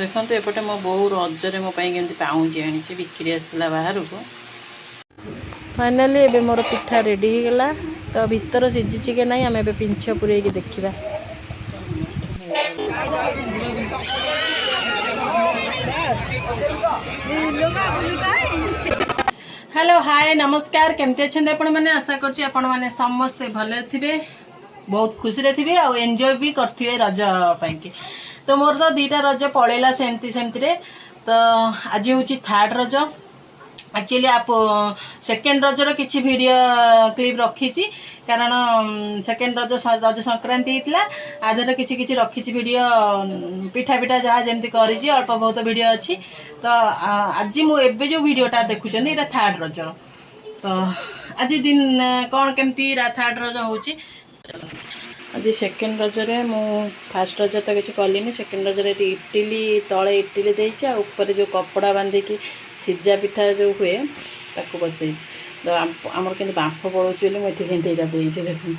देखते एपटे मो बो रजरे मो केमती पाउंजी आनी बिक्री आसला बाहर को फाइनाली एबे मोर पिठा रेडी हो गला तो भीतर सीझी के नहीं आम ए पिंछ पुरे देखा हेलो हाय नमस्कार केमती अच्छे आपण मैंने आशा करछि आपण माने समस्ते भले थे बहुत खुशी रे थे आ एंजॉय भी करथिबे रज पाई तो मोर तो दीटा रज पड़ेला सेमती सेमती तो आज हूँ थर्ड रज एक्चुअली आप सेकेंड रजर किसी वीडियो क्लिप रखी कारण सेकेंड रज रज संक्रांति होता आधर किसी किसी रखी वीडियो पिठा पिठा जहाँ जमी कर अल्प बहुत वीडियो अच्छी तो आज मुझे जो वीडियोटा देखुं ये थर्ड रजर तो आज दिन कौन केमती थर्ड रज हो आज सेकेंड रजरे मु फास्ट रज तो किसी कलिनी सेकेंड रजरे इटिली तले इटिली देती ऊपर जो कपड़ा बांधिकी सीजा पिठा जो हुए ताको बसई तो आमर के बांफ पड़ोची मुझे केमती यहाँ देती देखो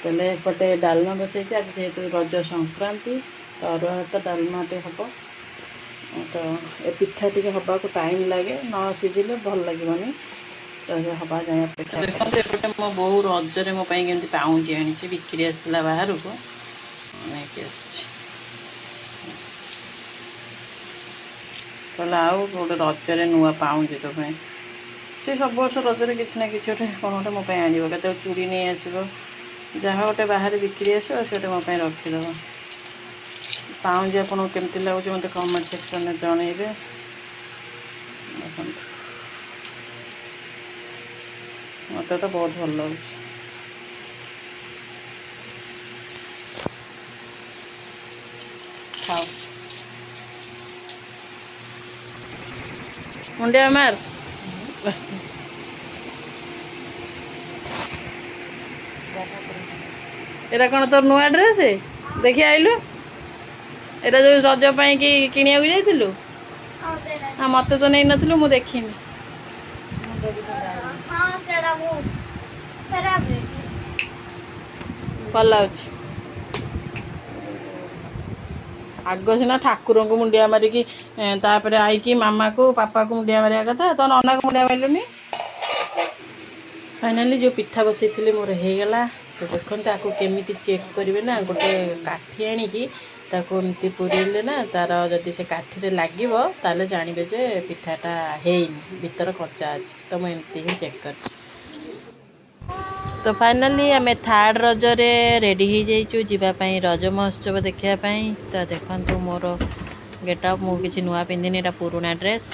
तेल एपटे डालमा बसई आज जेहेतु रज संक्रांति तो अरुआ भात डालमाटे हम तो ए पिठा टी हवा को टाइम लगे न सीझिले भल लगे तो हवा जाए अपेक्षा देखते एपटे मो बो रजरे मो केमती पाउंजी आनी बिक्री आसला बाहर को नहीं कहला आउ गोटे रजरे नुआ पाउंजी तो सी सब वर्ष रजरे किसी ना किसी गोटे कौन गोटे मोप आण के चूड़ी नहीं आसो जहाँ गोटे बाहर बिक्री आसो से गोटे मोप रखीदेव पाउंजी आपको केमती लगुच मत कमेंट सेक्शन में जनइबे मत तो बहुत भल लगे खाओ मुंडिया मार एरा कौन तोर नुआ ड्रेस देखी आइलु एरा जो रज पाई कि किनिया जाइलु हाँ मत तो नहीं नथिलु मु देखिनी भल लगे आग सीना ठाकुर को मुंडिया मारिकी तापर आई मामा को पापा को मुंडिया मारिया कथा तो नना को मुंडिया मारूनी फाइनाली जो पिठा बसई मोर होगला तो देखते आपको केमी चेक करेंगे ना गोटे काठी आणिकी एमती पुरेले ना तार जदि से काठी लगे ताले जानवे जे पिठाटा है भीतर कच्चा अच्छे तो मुझे ही चेक कर तो फाइनाली आम थर्ड रजरे रेडी हो जाइचु जीवाई रज महोत्सव देखापी तो देखु मोर गेटअप मु किसी नुआ पिंधिनी एटा पुराना ड्रेस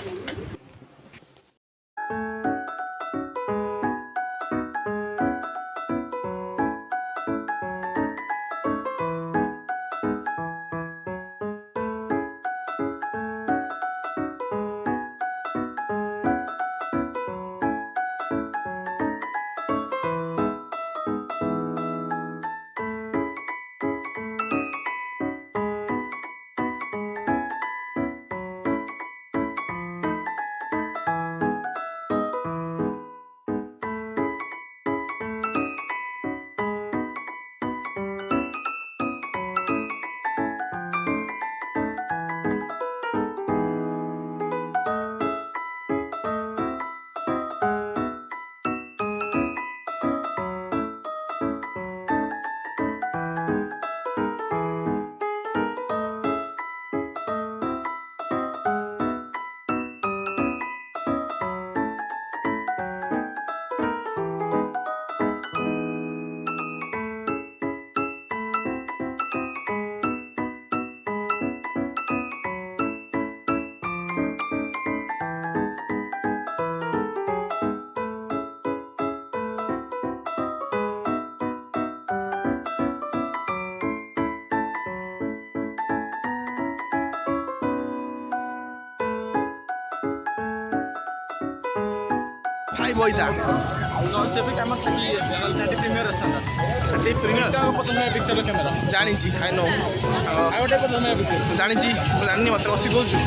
भाई बोइदा से भी काम खाली थर्टी प्रीमियर आसता थर्टी प्रीमियर का 50 मेगापिक्सल कैमेरा जानी छी आई नो आउटे 50 मेगापिक्सल जानी छी जानी मत कसी कोछु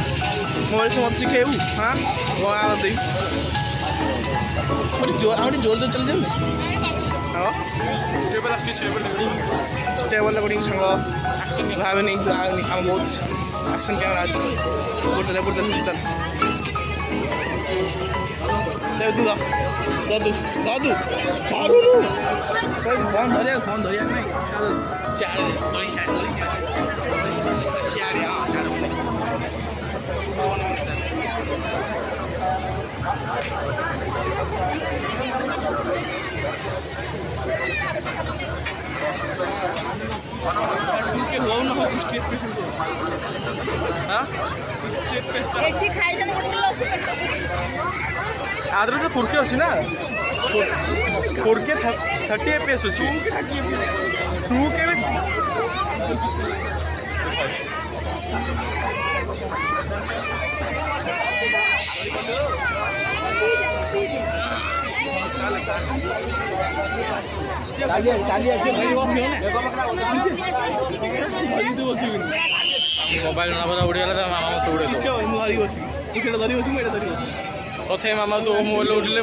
मोबाइल से मत सिखेउ हां वो आ दे जोर जोर चल जाऊ ସାଙ୍ଗ ଷ୍ଟେବଲ୍ ଆସୁଛି ଷ୍ଟେବଲ୍ ରେକର୍ଡିଂ ଷ୍ଟେବଲ୍ ରେକର୍ଡିଂ ସାଙ୍ଗ ଆକ୍ସନ୍ ଭାବେନି ଆମ ବହୁତ ଆକ୍ସନ୍ କ୍ୟାମେରା ଅଛି ଗୋଟେ ଚାଲ ଦେବୁ ଦାଦୁ ଦାଦୁ ଧରୁନୁ ଫୋନ୍ ଧରିବାକୁ ନାହିଁ ସିଆଡ଼େ ହଁ ସିଆଡ଼େ ଟିକେ ଲୋ ନ ହଉ 68% ହଁ 68% ଏଠି ଖାଇଛନ୍ତି ଗୋଟେ ଲସି ଆଦ୍ରରେ ତ 4K ଅଛି ନା 4K 30 FPS ଅଛି 2K ବେଶୀ ମୋବାଇଲ ନମ୍ବର ଉଡ଼ିଗଲା ତା ମାମା ମତେ ଉଡ଼େଇ ମୁଁ ଧରି ବସି ମୁଁ ସେଇଟା ଧରି ବସି ମୁଁ ଏଇଟା ଧରି ବସି ତଥାପି ମାମା ତୋ ମୋବାଇଲ ଉଡ଼ିଲେ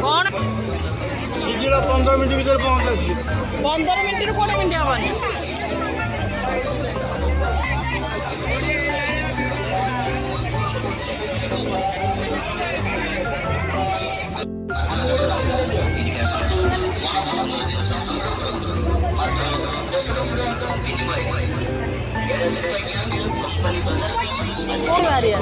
କଣ 15 ମିନିଟ୍ ଭିତରେ ପହଞ୍ଚାଉଛି 15 ମିନିଟରୁ 20 ମିନିଟ୍ ହବନି କୋଉ ବାରିଆ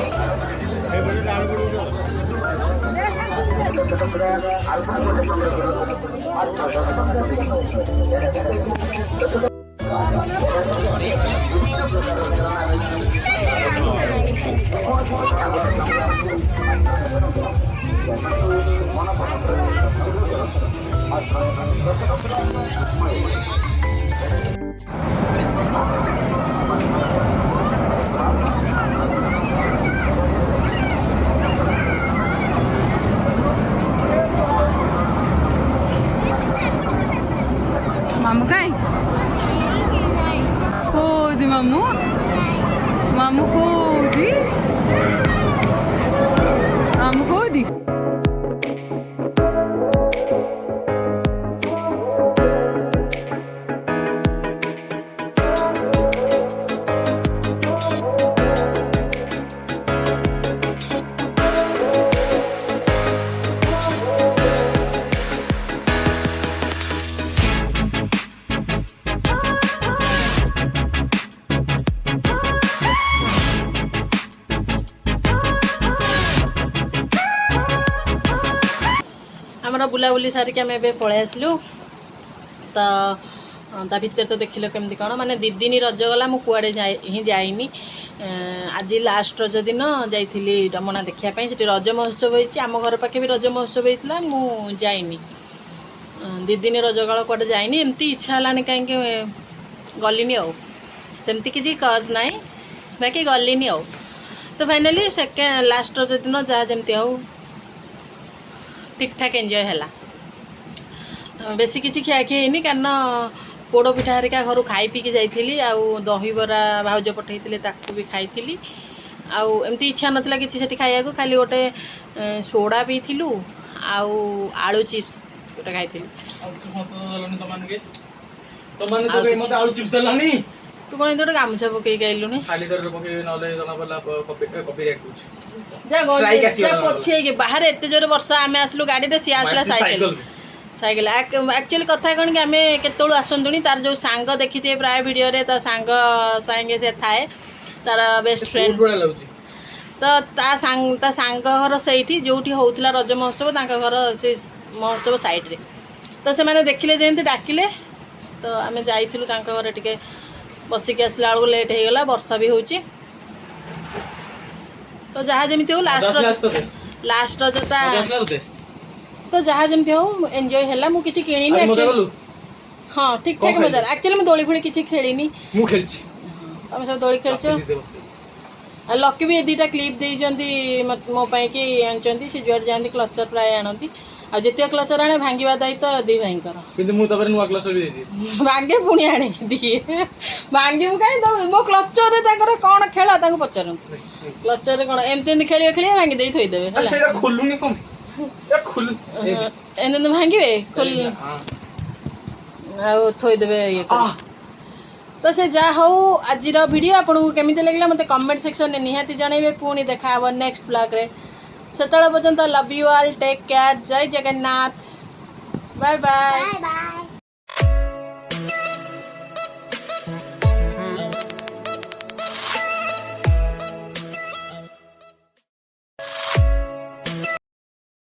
Mamu काय कोदी मामू मामू कोदी मामू कोदी बुलाबुली सारिक आम ए पलि आसलु तो ता भितर तो देख केमती कौन माने 2 दिन रज गला मु कुआड़े ही जाइनी आज लास्ट रज दिन जाइली डमना देखापी से रज महोत्सव होती आम घर पाखे भी रज महोत्सव होता मु जाइनी 2 दिन रज गला कुआड़े जाइनी एमती इच्छा है कहीं गलिनी आमती किसी कज ना बाकी गलिनी तो फाइनाली सेकेंड लास्ट रज दिन जहाँ जमती हो ठीक ठाक एंजॉय है बेसी किसी खियाखी है कारण पोड़ पिठा हरिका घर खाई पीकी जाइली आउ दहीबरा भाउज पठे ताकू भी खाई आमती इच्छा नाला कि खाया खाली गोटे सोडा पीलु आलू चिप्स गोटे खाई तू कौन गोटे गामुछा पकई आइलुनि पोछे बाहर एत जोर वर्षा आम आसलु गाड़ी सी आसला साइकेल साइकेल एक्चुअली कथा कौन कि आम केतु आसतुणी तार जो सांग देखी प्राय भिडियो रे तो सांग सांगे से थाए तार बेस्ट फ्रेंड तो ता सांग घर से जो होता रज महोत्सव घर से महोत्सव साइड रे तो से मैंने देखिले जमी डाकिले तो आम जाइलु घर टे बसिक आसला बेलू लेट हो गला वर्षा भी हो तो जहाँ जमी हो लास्ट रजटा तो जहाँ जमी हो एंजॉय है मुझे किणी हाँ ठीक ठाक मजा एक्चुअली मुझे दोली फोड़ी किसी खेली तुम सब दोली खेल लकी भी 2टा क्लिप देती मोपाई कि आनी सी जुआर जाती क्लचर प्राय आनती आते क्लचर आने भांगा दायित्व दी भाई भांगे पुणी आने दिए भांगे कहीं मो क्लचर कौन खेल पचार क्लचर कौन एमती खेल खेल भांगी दे थोदेवे एने भांगे खोल थोदेवे ये तो से जा हो आज वीडियो आपको केमी लगे मत कमेंट सेक्शन में निहाती जनइबे पुणी देखा नेक्स्ट ब्लॉग रे से पर्यंत love you all take care जय जगन्नाथ बाय बाय।